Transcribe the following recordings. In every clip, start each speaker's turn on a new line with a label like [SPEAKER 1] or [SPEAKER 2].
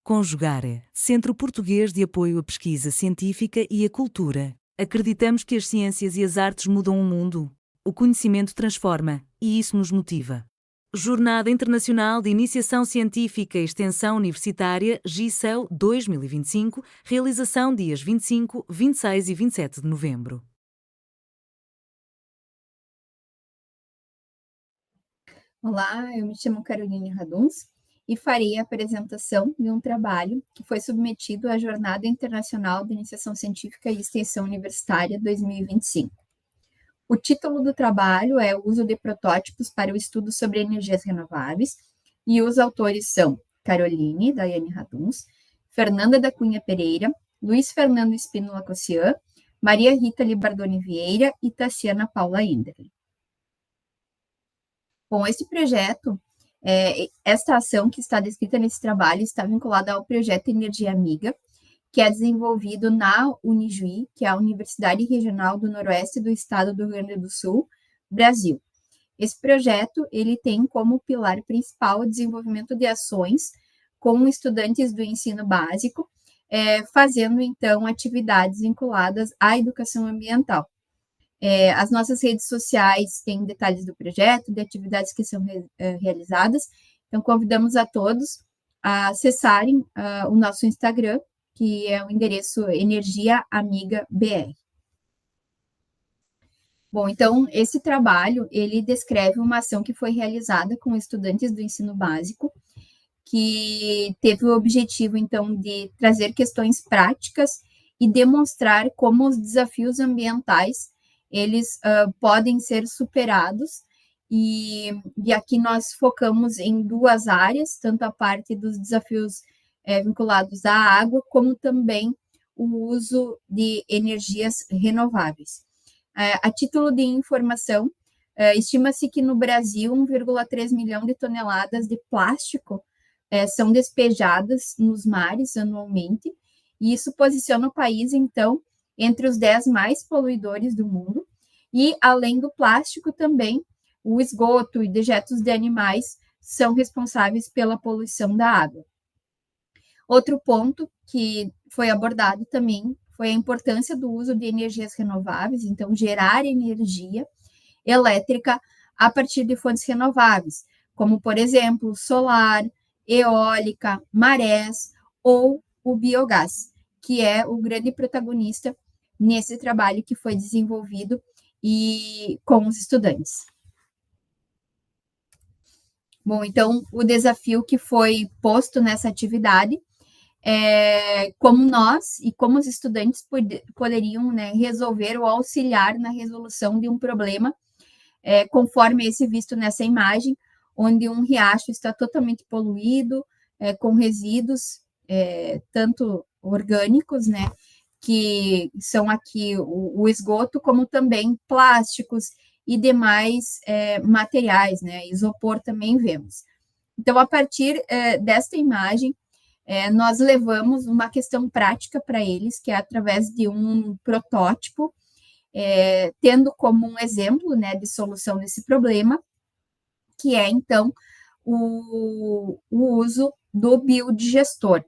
[SPEAKER 1] Conjugare, Centro Português de Apoio à Pesquisa Científica e à Cultura. Acreditamos que as ciências e as artes mudam o mundo. O conhecimento transforma, e isso nos motiva. Jornada Internacional de Iniciação Científica e Extensão Universitária, GICEL 2025, realização dias 25, 26 e 27 de novembro.
[SPEAKER 2] Olá, eu me chamo Caroline Raduns e farei a apresentação de um trabalho que foi submetido à Jornada Internacional de Iniciação Científica e Extensão Universitária 2025. O título do trabalho é o uso de protótipos para o estudo sobre energias renováveis e os autores são Caroline, Daiane Raduns, Fernanda da Cunha Pereira, Luiz Fernando Espínola Cossian, Maria Rita Libardoni Vieira e Tassiana Paula Inderle. Bom, esse projeto, esta ação que está descrita nesse trabalho está vinculada ao projeto Energia Amiga, que é desenvolvido na Unijuí, que é a Universidade Regional do Noroeste do Estado do Rio Grande do Sul, Brasil. Esse projeto, ele tem como pilar principal o desenvolvimento de ações com estudantes do ensino básico, fazendo, então, atividades vinculadas à educação ambiental. As nossas redes sociais têm detalhes do projeto, de atividades que são realizadas, então convidamos a todos a acessarem o nosso Instagram, que é o endereço Energia Amiga BR. Bom, então, esse trabalho, ele descreve uma ação que foi realizada com estudantes do ensino básico, que teve o objetivo, então, de trazer questões práticas e demonstrar como os desafios ambientais eles podem ser superados, e aqui nós focamos em duas áreas, tanto a parte dos desafios vinculados à água, como também o uso de energias renováveis. A título de informação, estima-se que no Brasil 1,3 milhão de toneladas de plástico são despejadas nos mares anualmente, e isso posiciona o país, então, entre os 10 mais poluidores do mundo, e além do plástico também, o esgoto e dejetos de animais são responsáveis pela poluição da água. Outro ponto que foi abordado também foi a importância do uso de energias renováveis, então gerar energia elétrica a partir de fontes renováveis, como, por exemplo, solar, eólica, marés ou o biogás, que é o grande protagonista nesse trabalho que foi desenvolvido e com os estudantes. Bom, então, o desafio que foi posto nessa atividade é como nós e como os estudantes poderiam, né, resolver ou auxiliar na resolução de um problema, conforme esse visto nessa imagem, onde um riacho está totalmente poluído, com resíduos, tanto orgânicos, né, que são aqui o esgoto, como também plásticos e demais materiais, né? Isopor também vemos. Então, a partir desta imagem, nós levamos uma questão prática para eles, que é através de um protótipo, tendo como um exemplo, né, de solução desse problema, que é, então, o uso do biodigestor.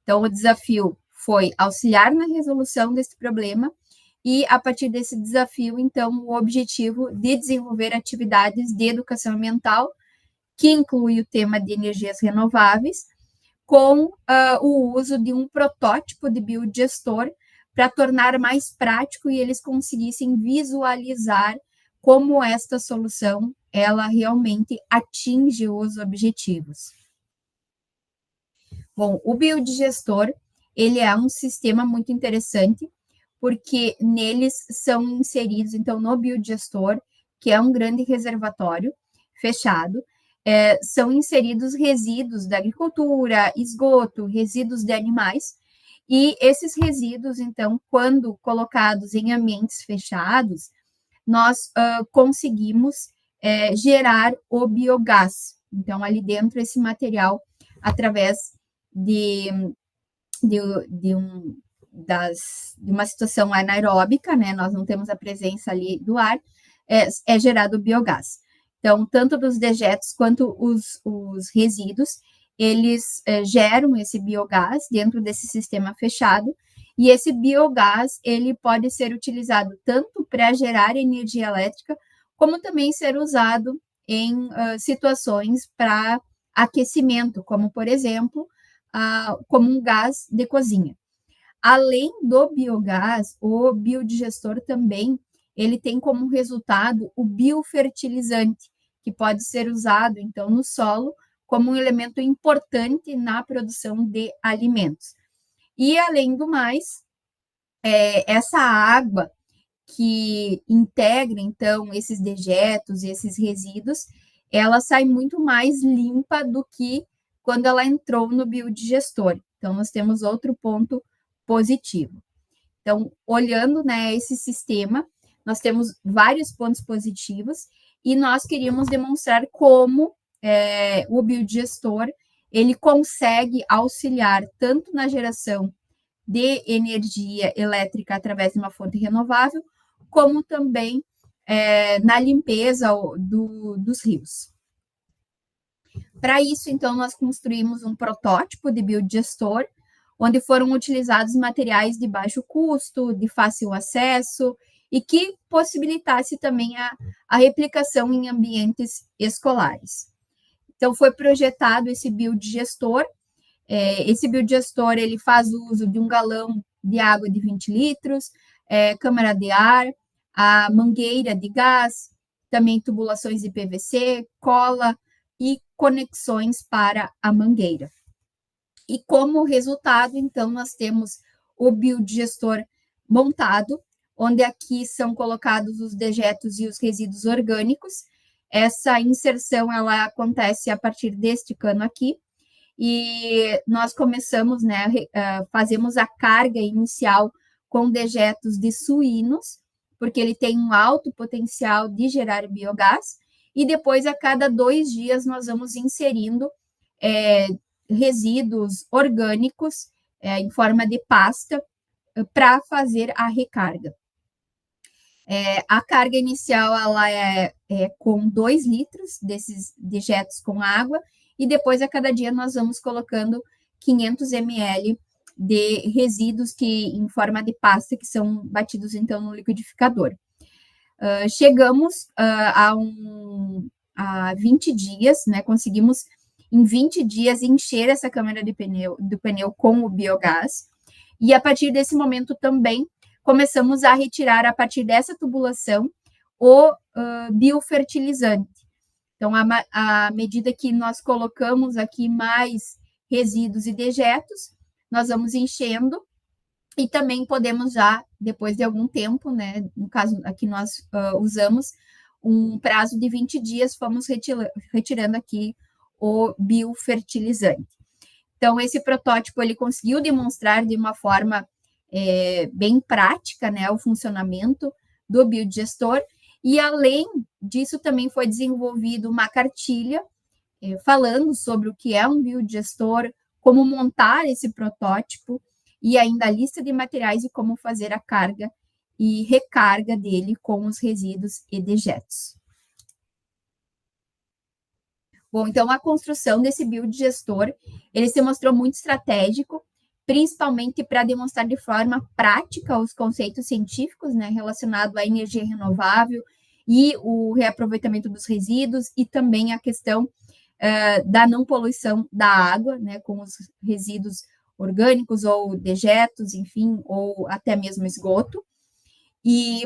[SPEAKER 2] Então, o desafio foi auxiliar na resolução desse problema e, a partir desse desafio, então, o objetivo de desenvolver atividades de educação ambiental, que inclui o tema de energias renováveis, com o uso de um protótipo de biodigestor para tornar mais prático e eles conseguissem visualizar como esta solução ela realmente atinge os objetivos. Bom, o biodigestor, ele é um sistema muito interessante, porque neles são inseridos, então, no biodigestor, que é um grande reservatório fechado, são inseridos resíduos da agricultura, esgoto, resíduos de animais, e esses resíduos, então, quando colocados em ambientes fechados, nós conseguimos gerar o biogás. Então, ali dentro, esse material, através de uma situação anaeróbica, né? Nós não temos a presença ali do ar, é gerado biogás. Então, tanto dos dejetos quanto os resíduos, eles geram esse biogás dentro desse sistema fechado, e esse biogás ele pode ser utilizado tanto para gerar energia elétrica, como também ser usado em situações para aquecimento, como, por exemplo, como um gás de cozinha. Além do biogás, o biodigestor também ele tem como resultado o biofertilizante, que pode ser usado, então, no solo como um elemento importante na produção de alimentos. E, além do mais, essa água que integra, então, esses dejetos e esses resíduos, ela sai muito mais limpa do que quando ela entrou no biodigestor. Então, nós temos outro ponto positivo. Então, olhando, né, esse sistema, nós temos vários pontos positivos e nós queríamos demonstrar como o biodigestor ele consegue auxiliar tanto na geração de energia elétrica através de uma fonte renovável, como também na limpeza dos rios. Para isso, então, nós construímos um protótipo de biodigestor, onde foram utilizados materiais de baixo custo, de fácil acesso, e que possibilitasse também a replicação em ambientes escolares. Então, foi projetado esse biodigestor. Esse biodigestor ele faz uso de um galão de água de 20 litros, câmara de ar, a mangueira de gás, também tubulações de PVC, cola e conexões para a mangueira. E como resultado, então, nós temos o biodigestor montado, onde aqui são colocados os dejetos e os resíduos orgânicos. Essa inserção ela acontece a partir deste cano aqui, e nós começamos, né, fazemos a carga inicial com dejetos de suínos, porque ele tem um alto potencial de gerar biogás, e depois, a cada 2 dias, nós vamos inserindo resíduos orgânicos em forma de pasta para fazer a recarga. A carga inicial ela é com 2 litros desses dejetos com água, e depois, a cada dia, nós vamos colocando 500 ml de resíduos em forma de pasta, que são batidos, então, no liquidificador. Chegamos a 20 dias, né? Conseguimos, em 20 dias, encher essa câmara do pneu com o biogás, e a partir desse momento também começamos a retirar, a partir dessa tubulação, o biofertilizante. Então, à medida que nós colocamos aqui mais resíduos e dejetos, nós vamos enchendo, e também podemos já, depois de algum tempo, né, no caso aqui nós usamos um prazo de 20 dias, fomos retirando aqui o biofertilizante. Então, esse protótipo ele conseguiu demonstrar de uma forma bem prática, né, o funcionamento do biodigestor, e além disso também foi desenvolvido uma cartilha falando sobre o que é um biodigestor, como montar esse protótipo, e ainda a lista de materiais e como fazer a carga e recarga dele com os resíduos e dejetos. Bom, então a construção desse biodigestor, ele se mostrou muito estratégico, principalmente para demonstrar de forma prática os conceitos científicos, né, relacionados à energia renovável e o reaproveitamento dos resíduos, e também a questão da não poluição da água, né, com os resíduos orgânicos ou dejetos, enfim, ou até mesmo esgoto. E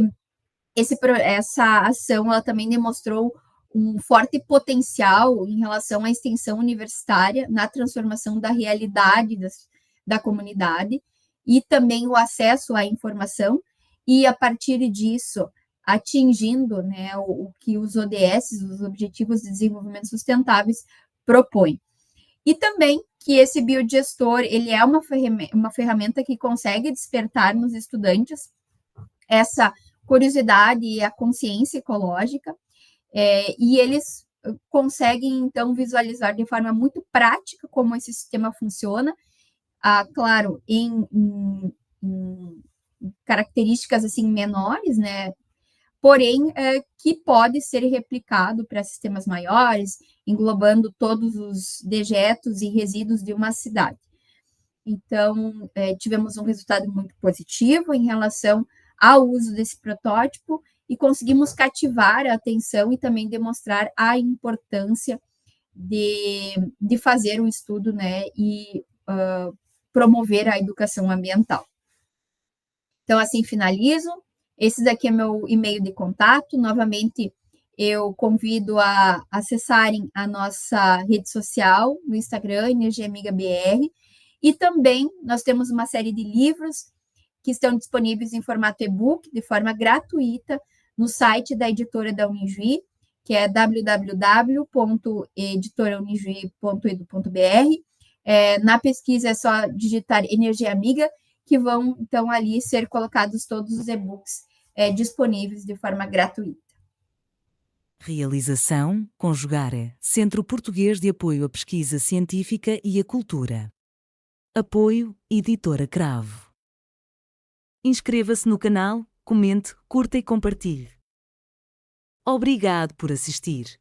[SPEAKER 2] essa ação ela também demonstrou um forte potencial em relação à extensão universitária na transformação da realidade da comunidade, e também o acesso à informação, e a partir disso atingindo, né, o que os ODS, os Objetivos de Desenvolvimento Sustentáveis, propõem. E também que esse biodigestor ele é uma ferramenta que consegue despertar nos estudantes essa curiosidade e a consciência ecológica, e eles conseguem, então, visualizar de forma muito prática como esse sistema funciona, claro, em características assim menores, né, porém que pode ser replicado para sistemas maiores, englobando todos os dejetos e resíduos de uma cidade. Então, tivemos um resultado muito positivo em relação ao uso desse protótipo e conseguimos cativar a atenção e também demonstrar a importância de fazer o estudo, né, e promover a educação ambiental. Então, assim, finalizo. Esse daqui é meu e-mail de contato. Novamente, eu convido a acessarem a nossa rede social no Instagram, Energia Amiga BR. E também nós temos uma série de livros que estão disponíveis em formato e-book, de forma gratuita, no site da editora da Unijuí, que é www.editoraunijuí.edu.br. Na pesquisa é só digitar Energia Amiga, que vão, então, ali ser colocados todos os e-books disponíveis de forma gratuita.
[SPEAKER 1] Realização, Conjugare, Centro Português de Apoio à Pesquisa Científica e à Cultura. Apoio, Editora Cravo. Inscreva-se no canal, comente, curta e compartilhe. Obrigado por assistir.